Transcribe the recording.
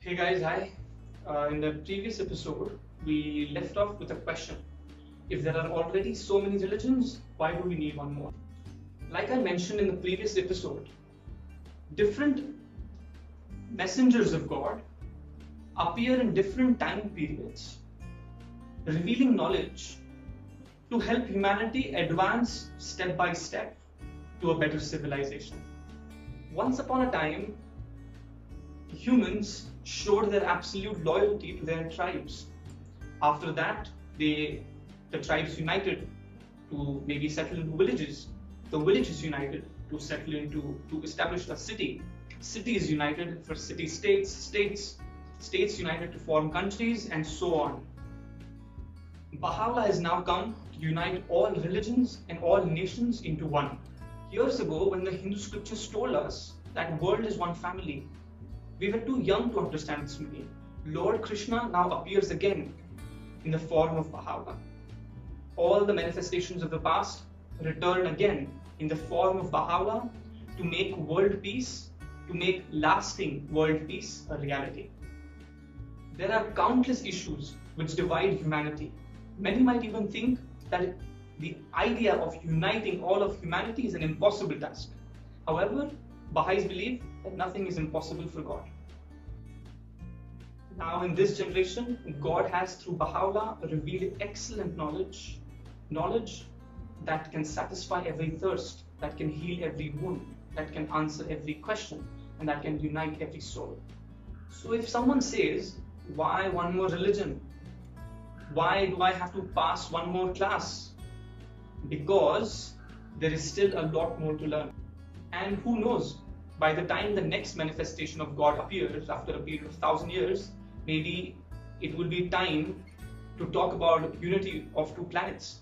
Hey guys, hi. In the previous episode, we left off with a question. If there are already so many religions, why do we need one more? Like I mentioned in the previous episode, different messengers of God appear in different time periods, revealing knowledge to help humanity advance step by step to a better civilization. Once upon a time, humans showed their absolute loyalty to their tribes. After that, the tribes united to maybe settle into villages. The villages united to to establish a city. Cities united for city-states, states united to form countries, and so on. Baha'u'llah has now come to unite all religions and all nations into one. Years ago, when the Hindu scriptures told us that world is one family, we were too young to understand this meaning. Lord Krishna now appears again in the form of Baha'u'llah. All the manifestations of the past return again in the form of Baha'u'llah to make world peace, to make lasting world peace a reality. There are countless issues which divide humanity. Many might even think that the idea of uniting all of humanity is an impossible task. However, Baha'is believe that nothing is impossible for God. Now in this generation, God has through Baha'u'llah revealed excellent knowledge that can satisfy every thirst, that can heal every wound, that can answer every question, and that can unite every soul. So if someone says, why one more religion? Why do I have to pass one more class? Because there is still a lot more to learn. And who knows, by the time the next manifestation of God appears after a period of 1,000 years, maybe it will be time to talk about unity of two planets.